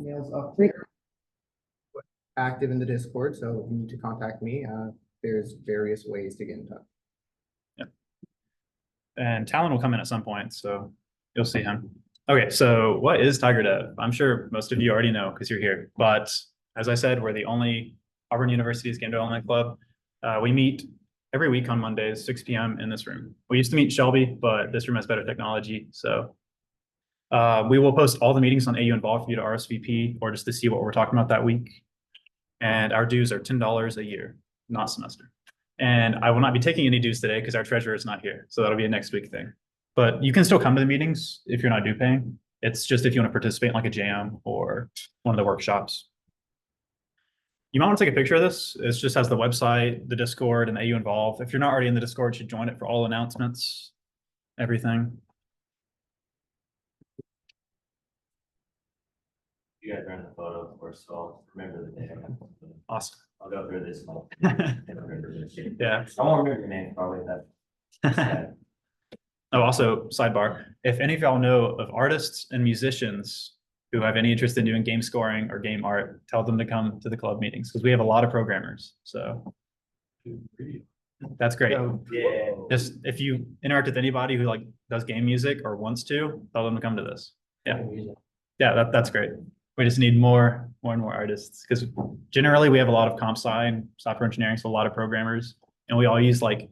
emails up there. Active in the Discord, so if you need to contact me, there's various ways to get in touch. Yeah. And Talon will come in at some point, so you'll see him. Okay, so what is TigerDev? I'm sure most of you already know because you're here. But as I said, we're the only Auburn University's game development club. We meet every week on Mondays, 6 p.m. in this room. We used to meet Shelby, but this room has better technology. So we will post all the meetings on AU Involved for you to RSVP or just to see what we're talking about that week. And our dues are $10 a year, not semester. And I will not be taking any dues today because our treasurer is not here. So that'll be a next week thing. But you can still come to the meetings if you're not due paying. It's just if you want to participate in like a jam or one of the workshops. You might want to take a picture of this. It just has the website, the Discord, and the AU Involved. If you're not already in the Discord, you should join it for all announcements, everything. You guys are in the photo, of course, so I'll remember the name. Awesome. I'll go through this one. Yeah. I won't remember your name, probably that. Oh, also, sidebar, if any of y'all know of artists and musicians who have any interest in doing game scoring or game art, tell them to come to the club meetings because we have a lot of programmers. So that's great. Yeah. Just if you interact with anybody who like does game music or wants to, tell them to come to this. Yeah. Yeah, that's great. We just need more and more artists because generally we have a lot of comp sci and software engineering, so a lot of programmers, and we all use like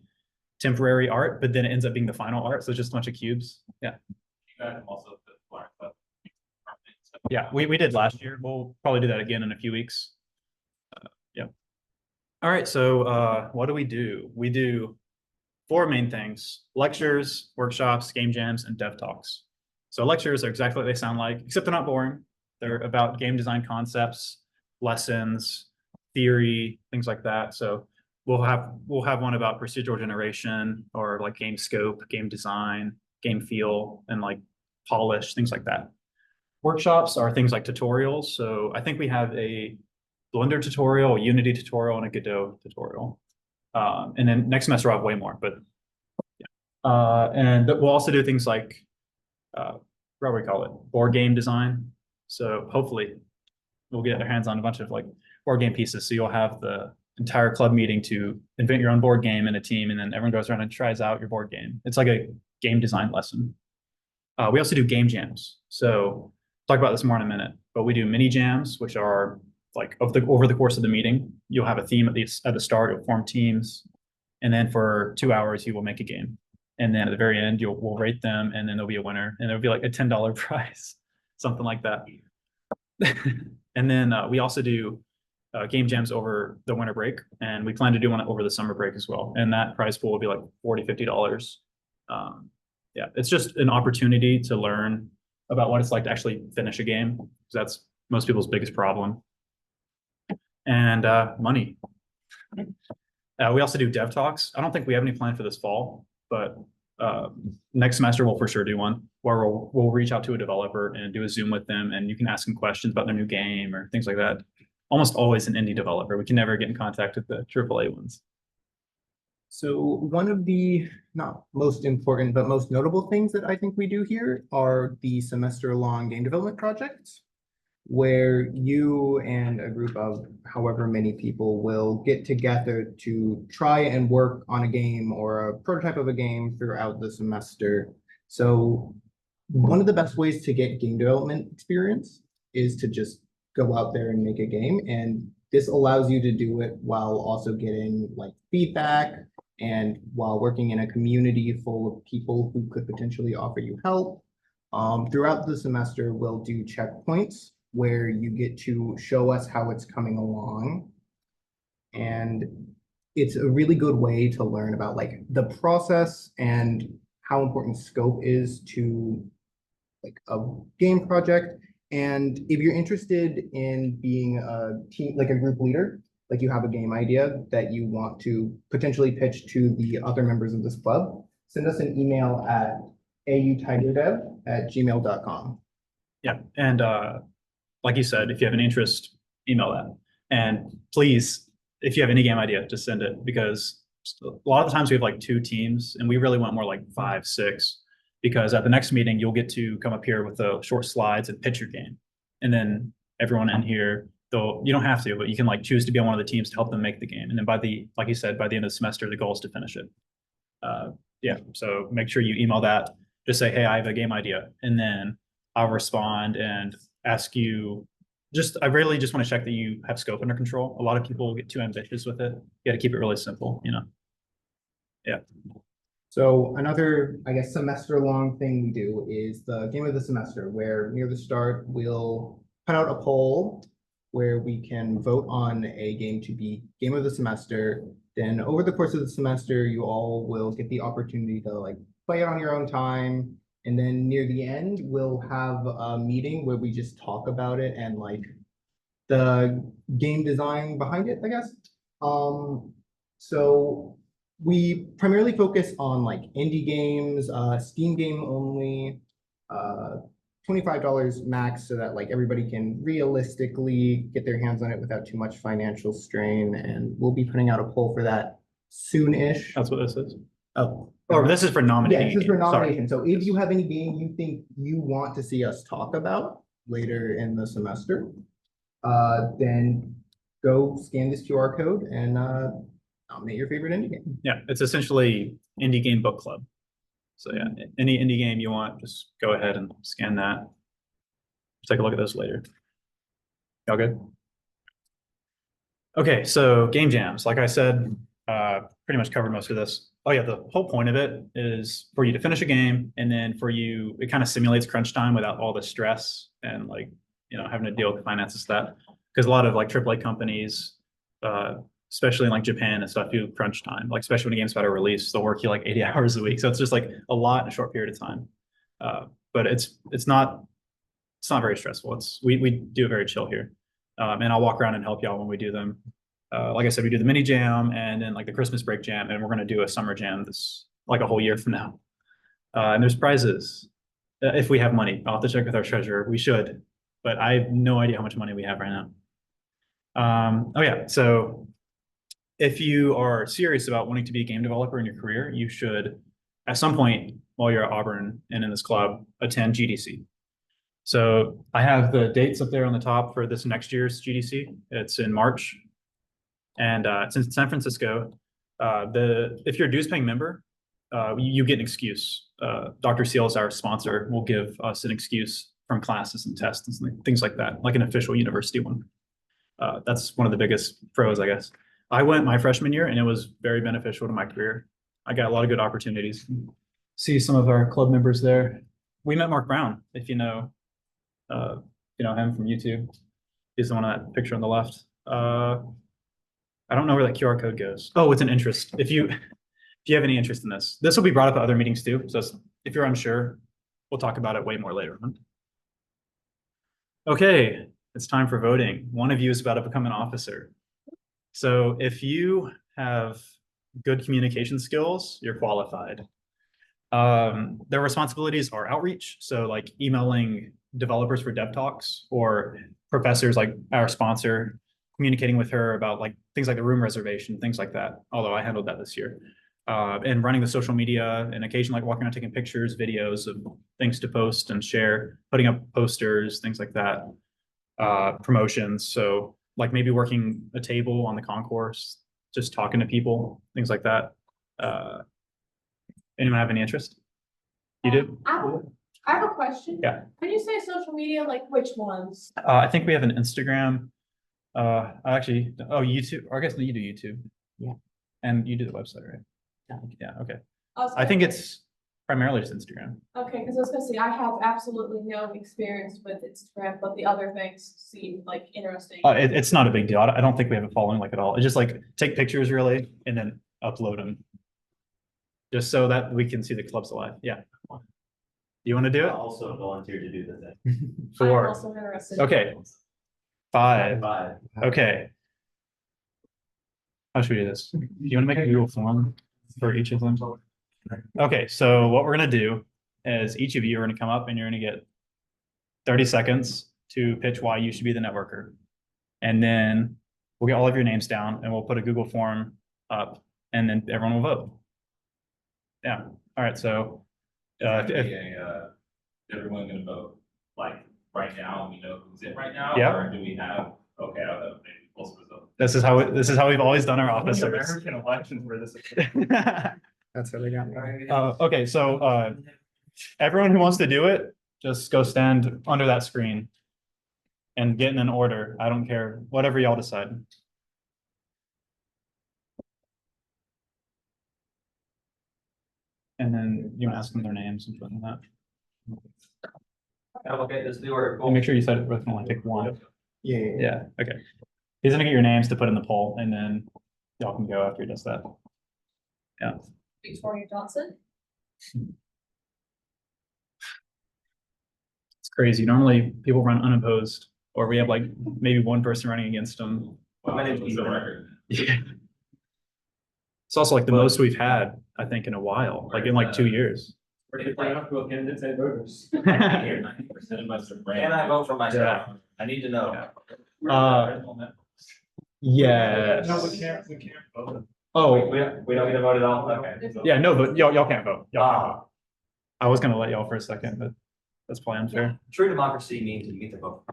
temporary art, but then it ends up being the final art. So it's just a bunch of cubes. Yeah. Yeah, we did last year. We'll probably do that again in a few weeks. Yeah. All right. So what do? We do 4 main things: lectures, workshops, game jams, and dev talks. So lectures are exactly what they sound like, except they're not boring. They're about game design concepts, lessons, theory, things like that. So we'll have one about procedural generation or like game scope, game design, game feel, and like polish, things like that. Workshops are things like tutorials. So I think we have a Blender tutorial, a Unity tutorial, and a Godot tutorial. And then next semester I'll have way more, but yeah. And we'll also do things like what do we call it? Board game design. So hopefully we'll get our hands on a bunch of like board game pieces. So you'll have the entire club meeting to invent your own board game in a team, and then everyone goes around and tries out your board game. It's like a game design lesson. We also do game jams. So talk about this more in a minute, but we do mini jams, which are like over the course of the meeting, you'll have a theme at the start, you'll form teams, and then for 2 hours you will make a game. And then at the very end, we'll rate them, and then there'll be a winner, and there'll be like a $10 prize, something like that. And then we also do game jams over the winter break, and we plan to do one over the summer break as well. And that prize pool will be like $40, $50. Yeah, it's just an opportunity to learn about what it's like to actually finish a game, because that's most people's biggest problem. And money. We also do dev talks. I don't think we have any plan for this fall, but next semester we'll for sure do one where we'll reach out to a developer and do a Zoom with them, and you can ask them questions about their new game or things like that. Almost always an indie developer. We can never get in contact with the AAA ones. So one of the not most important, but most notable things that I think we do here are the semester-long game development projects, where you and a group of however many people will get together to try and work on a game or a prototype of a game throughout the semester. So one of the best ways to get game development experience is to just go out there and make a game. And this allows you to do it while also getting like feedback and while working in a community full of people who could potentially offer you help. Throughout the semester, we'll do checkpoints where you get to show us how it's coming along. And it's a really good way to learn about like the process and how important scope is to like a game project. And if you're interested in being a team, like a group leader, like you have a game idea that you want to potentially pitch to the other members of this club, send us an email at autigerdev@gmail.com. Yeah, and like you said, if you have an interest, email that. And please, if you have any game idea, just send it, because a lot of the times we have like 2 teams, and we really want more like 5, 6, because at the next meeting, you'll get to come up here with the short slides and pitch your game. And then everyone in here, though you don't have to, but you can like choose to be on one of the teams to help them make the game. And then like you said, by the end of the semester, the goal is to finish it. Yeah, so make sure you email that. Just say, hey, I have a game idea, and then I'll respond and ask you. I really just want to check that you have scope under control. A lot of people get too ambitious with it. You got to keep it really simple, you know. Yeah. So another, I guess, semester-long thing we do is the game of the semester, where near the start, we'll put out a poll where we can vote on a game to be game of the semester. Then over the course of the semester, you all will get the opportunity to like play it on your own time. And then near the end, we'll have a meeting where we just talk about it and like the game design behind it, I guess. So we primarily focus on like indie games, Steam game only, $25 max so that like everybody can realistically get their hands on it without too much financial strain. And we'll be putting out a poll for that soon-ish. That's what this is. Oh, Or this is for yeah, nominating. this is for games. Sorry. nomination. So if you have any game you think you want to see us talk about later in the semester, then go scan this QR code and nominate your favorite indie game. Yeah, it's essentially indie game book club. So yeah, any indie game you want, just go ahead and scan that. Take a look at those later. Y'all good? Okay, so game jams. Like I said, pretty much covered most of this. Oh yeah, the whole point of it is for you to finish a game, and then for you, it kind of simulates crunch time without all the stress and like, you know, having to deal with the finances that. Because a lot of like AAA companies, especially in like Japan and stuff, do crunch time. Like especially when a game's about to release, they'll work you like 80 hours a week. So it's just like a lot in a short period of time. But it's not very stressful. We do it very chill here. And I'll walk around and help y'all when we do them. Like I said, we do the mini jam and then like the Christmas break jam, and we're going to do a summer jam this like a whole year from now. And there's prizes if we have money. I'll have to check with our treasurer. We should, but I have no idea how much money we have right now. Oh yeah, so if you are serious about wanting to be a game developer in your career, you should, at some point while you're at Auburn and in this club, attend GDC. So I have the dates up there on the top for this next year's GDC. It's in March, and it's in San Francisco. If you're a dues paying member, you get an excuse. Dr. Seals, our sponsor, will give us an excuse from classes and tests and things like that, like an official university one. That's one of the biggest pros, I guess. I went my freshman year, and it was very beneficial to my career. I got a lot of good opportunities. See some of our club members there. We met Mark Brown, if you know him from YouTube. He's the one on that picture on the left. I don't know where that QR code goes. Oh, it's an interest. If you have any interest in this will be brought up at other meetings too. So if you're unsure, we'll talk about it way more later on. Okay, it's time for voting. One of you is about to become an officer. So if you have good communication skills, you're qualified. Their responsibilities are outreach. So like emailing developers for dev talks or professors like our sponsor, communicating with her about like things like the room reservation, things like that. Although I handled that this year. And running the social media and occasionally like walking around taking pictures, videos of things to post and share, putting up posters, things like that. Promotions. So like maybe working a table on the concourse, just talking to people, things like that. Anyone have any interest? You do? I have a question. Yeah. When you say social media, like which ones? I think we have an Instagram. YouTube. Or I guess you do YouTube. Yeah. And you do the website, right? Yeah. Okay. I think it's primarily just Instagram. Okay, because I was gonna say I have absolutely no experience with Instagram, but the other things seem like interesting. It's not a big deal. I don't think we have a following like at all. It's just like take pictures really and then upload them. Just so that we can see the clubs alive. Yeah. You want to do I it? also volunteer to do the thing. I'm 4. also interested. Okay. 5. 5. Okay. How should we do this? Do you want to make a Google form for each of them? Okay, so what we're going to do is each of you are going to come up and you're going to get 30 seconds to pitch why you should be the networker. And then we'll get all of your names down and we'll put a Google form up and then everyone will vote. Yeah. All right. So everyone gonna vote like right now and we know who's it right now? Yeah. Or do we have, okay, I'll have maybe close results. This is how we've always done our office service. American election for this. That's how they got me. Okay, so everyone who wants to do it, just go stand under that screen and get in an order. I don't care, whatever y'all decide. And then you can ask them their names and stuff like that. Okay, let's do our. And make sure you said it with only pick one. Yeah. Yeah, okay. He's gonna get your names to put in the poll and then y'all can go after he does that. Yeah. Victoria Johnson. It's crazy. Normally people run unopposed or we have like maybe one person running against them. My name's What's the Ethan. record? Yeah. It's also like the most we've had, I think, in a while, like in like 2 years. We're not real candidates and voters. Here, 90% of us are brand. And I vote for myself. Yeah. I need to know. Yes. No, we can't vote. Oh, We don't get to vote at all? Okay. yeah, no, but y'all can't vote. Y'all can't Ah. vote. I was gonna let y'all for a second, but that's probably unfair. True democracy means you get to vote.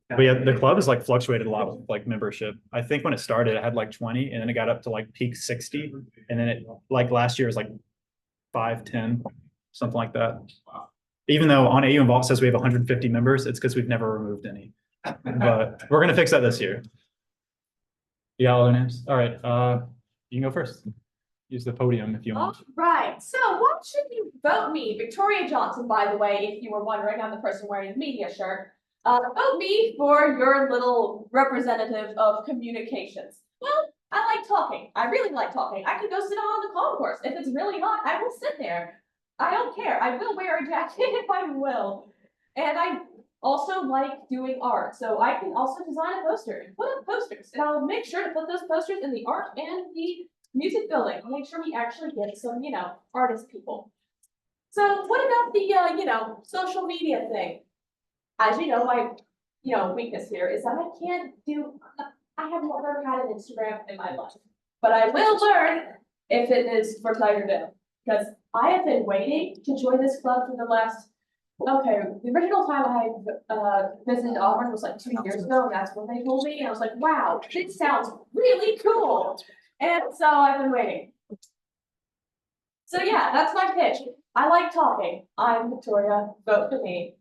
But yeah, the club has like fluctuated a lot with like membership. I think when it started, it had like 20 and then it got up to like peak 60. And then it like last year was like 5, 10, something like that. Wow. Even though on AU Involved says we have 150 members, it's because we've never removed any. But we're gonna fix that this year. You got all their names? All right, you can go first. Use the podium if you All want. right, so why should you vote me? Victoria Johnson, by the way, if you were wondering, I'm the person wearing the media shirt. Vote me for your little representative of communications. Well, I like talking. I really like talking. I can go sit on the concourse. If it's really hot, I will sit there. I don't care. I will wear a jacket if I will. And I also like doing art, so I can also design a poster and put up posters. And I'll make sure to put those posters in the art and the music building. I'll make sure we actually get some, artist people. So what about the, social media thing? As you know, my, weakness here is that I can't do, I have never had an Instagram in my life. But I will learn if it is for TigerDev, because I have been waiting to join this club for the last, the original time I visited Auburn was like 2 years ago, and that's when they told me, and I was like, wow, this sounds really cool. And so I've been waiting. So yeah, that's my pitch. I like talking. I'm Victoria, vote for me.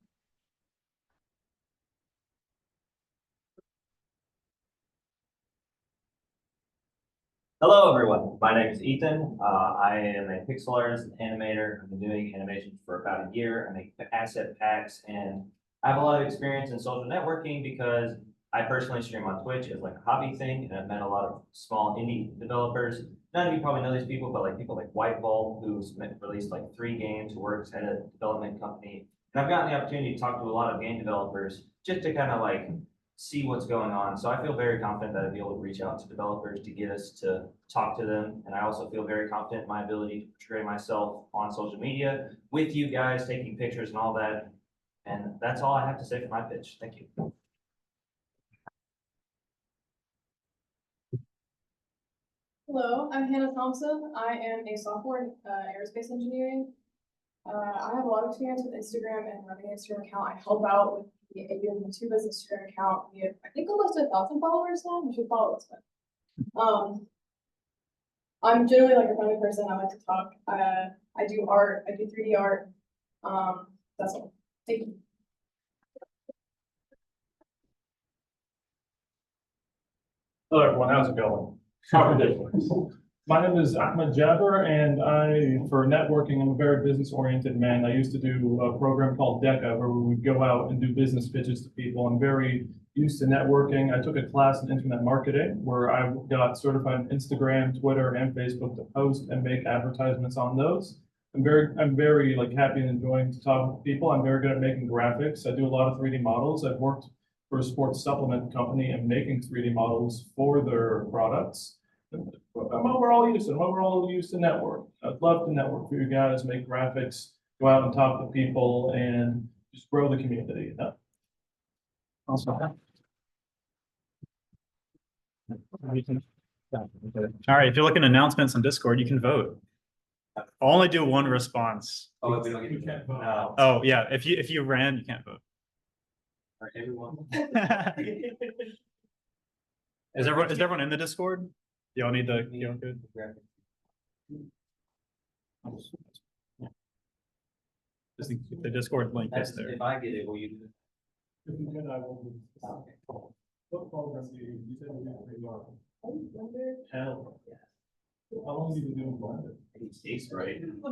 Hello, everyone. My name is Ethan. I am a pixel artist and animator. I've been doing animation for about a year. I make asset packs, and I have a lot of experience in social networking because I personally stream on Twitch as like a hobby thing, and I've met a lot of small indie developers. None of you probably know these people, but like people like White Bull, who's released like 3 games, who works at a development company. And I've gotten the opportunity to talk to a lot of game developers just to kind of like see what's going on. So I feel very confident that I'd be able to reach out to developers to get us to talk to them. And I also feel very confident in my ability to portray myself on social media with you guys, taking pictures and all that. And that's all I have to say for my pitch. Thank you. Hello, I'm Hannah Thompson. I am a sophomore in aerospace engineering. I have a lot of experience with Instagram and running an Instagram account. I help out with the YouTube's Instagram account. We have, I think, almost 1,000 followers now. You should follow us. I'm generally like a friendly person. I like to talk. I do art. I do 3D art. That's all. Thank you. Hello, everyone. How's it going? My name is Ahmed Jabber, and for networking, I'm a very business-oriented man. I used to do a program called DECA, where we would go out and do business pitches to people. I'm very used to networking. I took a class in internet marketing, where I got certified in Instagram, Twitter, and Facebook to post and make advertisements on those. I'm very like happy and enjoying to talk with people. I'm very good at making graphics. I do a lot of 3D models. I've worked for a sports supplement company and making 3D models for their products. I'm overall used to network. I'd love to network for you guys, make graphics, go out and talk to people, and just grow the community. Also. All right, if you're looking at announcements on Discord, you can vote. I'll only do one response. Oh, if we don't We get. can't vote. No. Oh, yeah, if you ran, you can't vote. All right, everyone. Is everyone in the Discord? Y'all need the QR code? Just the Discord link is That's, there. if I get it, will you? If you can, I will. Okay. What program do you said you were? Hell. How long have you been doing Blender? It's right. I did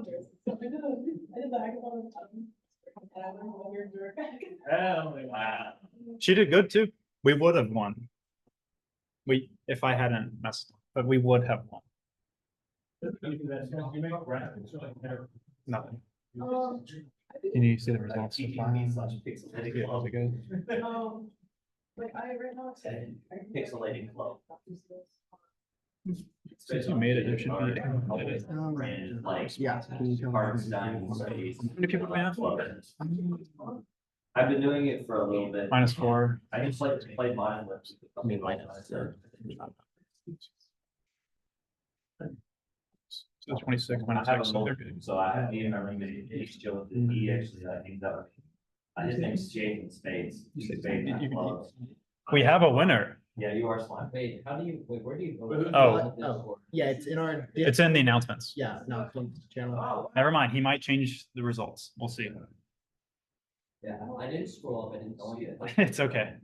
the hackathon. And I learned Blender during Hell, wow. She did good too. We would have won. If I hadn't messed, but we would have won. You make graphics, you're like, there. Nothing. I think, Can you see the results? like I right now. Pixelating flow. Since you made it, there should be. Brand, like, Yeah. Parts done, space. How many people do we have? I've been doing it for a little bit. -4. I just like to play mine with. I mean, like, So 26 I minus have a X, so they're multi, good. so I have me and my roommate, he's chill with it. He actually, he's up. His name's Jake in Spades. We have a winner. Yeah, you are slime. Wait, how do you, wait, where do you? Oh. Yeah, it's in our. It's in the announcements. Yeah, no, channel. Never mind, he might change the results. We'll see. Yeah, I didn't scroll up, I didn't see it. It's okay.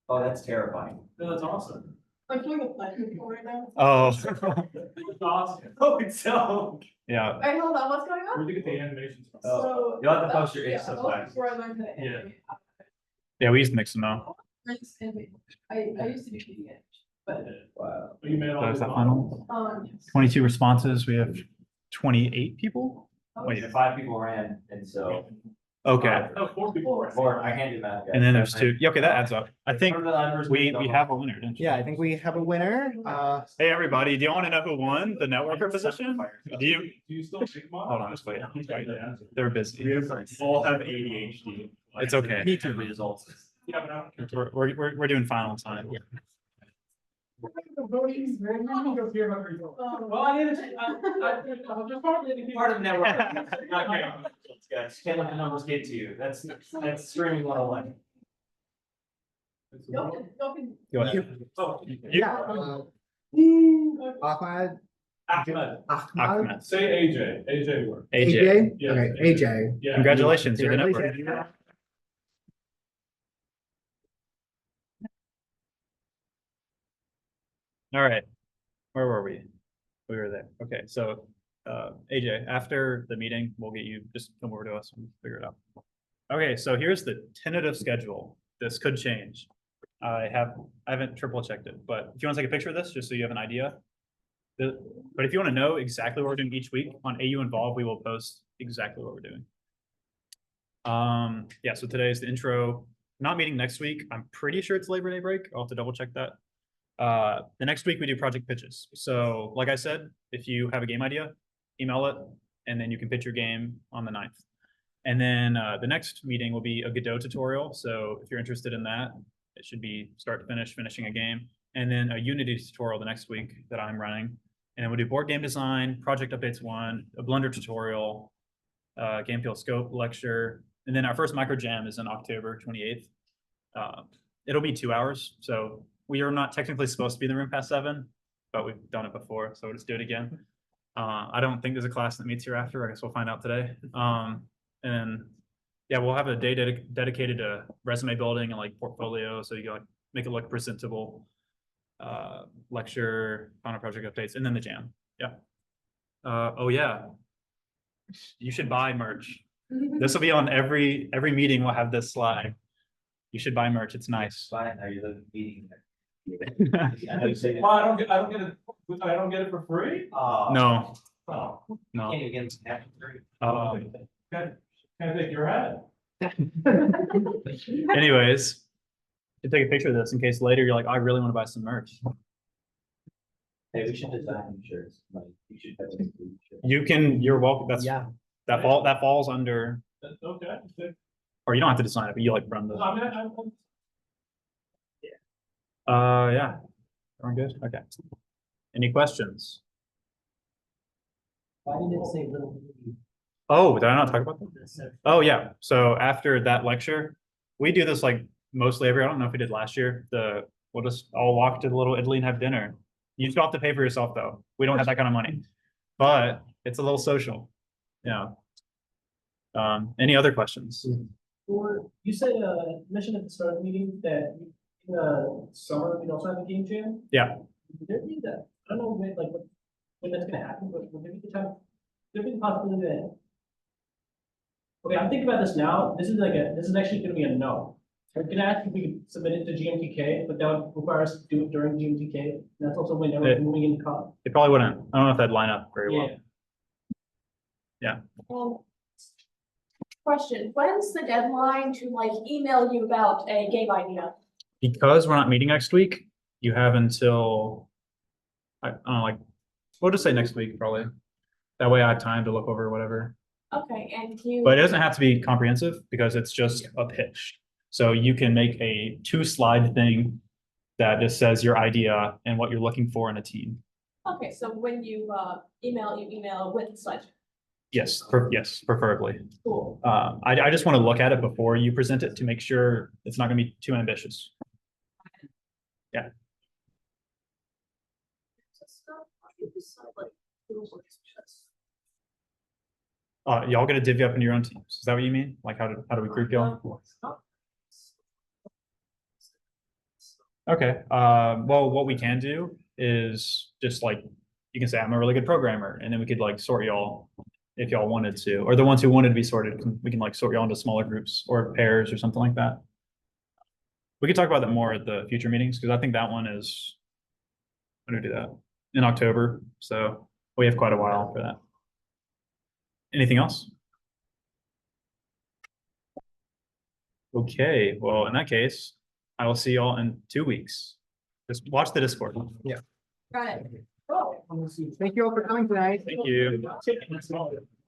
Oh, that's terrifying. No, that's awesome. I'm doing a pleasure right now. Oh, That's awesome. Oh, it's so. yeah. Wait, hold on, what's going on? Where'd you get the animations from? Oh. So. You'll have to post your yeah, Insta that was flags. before I learned to Yeah. animate. Yeah, we used to mix them out. I used to do PDF, but, Wow. You made all That's those the final. yes. 22 responses. We have 28 people. Wait, 5 people ran, and so. Okay. Oh, 4 people. Or I can't do math. guys. And then there's 2. Yeah, okay, that adds up. I think we we have a winner, didn't you? Yeah, I think we have a winner. Hey, everybody, do you want to know who won the networker position? Do you? Do you still make mine? Hold on, just wait. They're busy. We all have ADHD. It's okay. Me too. Results. Yeah, but I don't care. We're doing final time. Yeah. Well, I need to, I'm just Part of the network. Not caring. Guys, can't let the numbers get to you. That's streaming 101. Y'all can. Go ahead. Oh, Yeah. Ahmad. Ahmed. Ahmed. Say AJ, AJ word. AJ, Yeah, Okay, AJ. Yeah. congratulations, you're the network. Congratulations. All right, where were we? We were there. Okay, so AJ, after the meeting, we'll get you, just come over to us and figure it out. Okay, so here's the tentative schedule. This could change. I haven't triple checked it, but if you want to take a picture of this, just so you have an idea. But if you want to know exactly what we're doing each week on AU Involve, we will post exactly what we're doing. Yeah, so today's the intro. Not meeting next week. I'm pretty sure it's Labor Day break. I'll have to double check that. The next week we do project pitches. So like I said, if you have a game idea, email it, and then you can pitch your game on the 9th. And then the next meeting will be a Godot tutorial. So if you're interested in that, it should be start to finish, finishing a game. And then a Unity tutorial the next week that I'm running. And then we'll do board game design, project updates 1, a Blender tutorial, game field scope lecture. And then our first micro jam is on October 28th. It'll be 2 hours. So we are not technically supposed to be in the room past 7, but we've done it before. So we'll just do it again. I don't think there's a class that meets here after. I guess we'll find out today. And yeah, we'll have a day dedicated to resume building and like portfolio. So you can like make it look presentable. Lecture, final project updates, and then the jam. Yeah. Oh yeah. You should buy merch. This will be on every meeting. We'll have this slide. You should buy merch. It's nice. Fine, are you the meeting? Well, I don't get it for free? No, Oh, no. can't even get it for free. Can I take your head? Anyways, you take a picture of this in case later you're like, I really want to buy some merch. Hey, we should design shirts. Like, you should have a shirt. You can. You're welcome. That's Yeah. that falls under. That's okay. Or you don't have to design it, but you like run the. I mean, Yeah, everyone good? Okay. Any questions? Why did it say little? Oh, did I not talk about that? Oh, yeah. So after that lecture, we do this like mostly every, I don't know if we did last year, we'll just all walk to the Little Italy and have dinner. You still have to pay for yourself though. We don't have that kind of money, but it's a little social. Yeah. Any other questions? Or you said, mentioned at the start of the meeting that in the summer, we also have a game jam. Yeah. Would there be that, I don't know when, like, when that's gonna happen, but would there be the time, there be the possibility that. Okay, I'm thinking about this now, this is actually gonna be a no. I'm gonna ask if we could submit it to GMTK, but that would require us to do it during GMTK, and that's also when everyone's moving into college. It probably wouldn't. I don't know if that'd line up very well. Yeah. Question, when's the deadline to like email you about a game idea? Because we're not meeting next week, you have until, I don't know, like, we'll just say next week probably. That way I have time to look over whatever. Okay, and you. But it doesn't have to be comprehensive because it's just a pitch. So you can make a 2-slide thing that just says your idea and what you're looking for in a team. Okay, so when you email with the slide. Yes, yes, preferably. Cool. I just want to look at it before you present it to make sure it's not going to be too ambitious. Yeah. Y'all gonna divvy up in your own teams. Is that what you mean? Like how do we group y'all? Okay, well, what we can do is just like, you can say, I'm a really good programmer, and then we could like sort y'all if y'all wanted to, or the ones who wanted to be sorted, we can like sort y'all into smaller groups or pairs or something like that. We could talk about that more at the future meetings, because I think that one is, when do we do that? In October, so we have quite a while for that. Anything else? Okay, well, in that case, I will see y'all in 2 weeks. Just watch the Discord. Yeah. Got it. Thank you all for coming tonight. Thank you.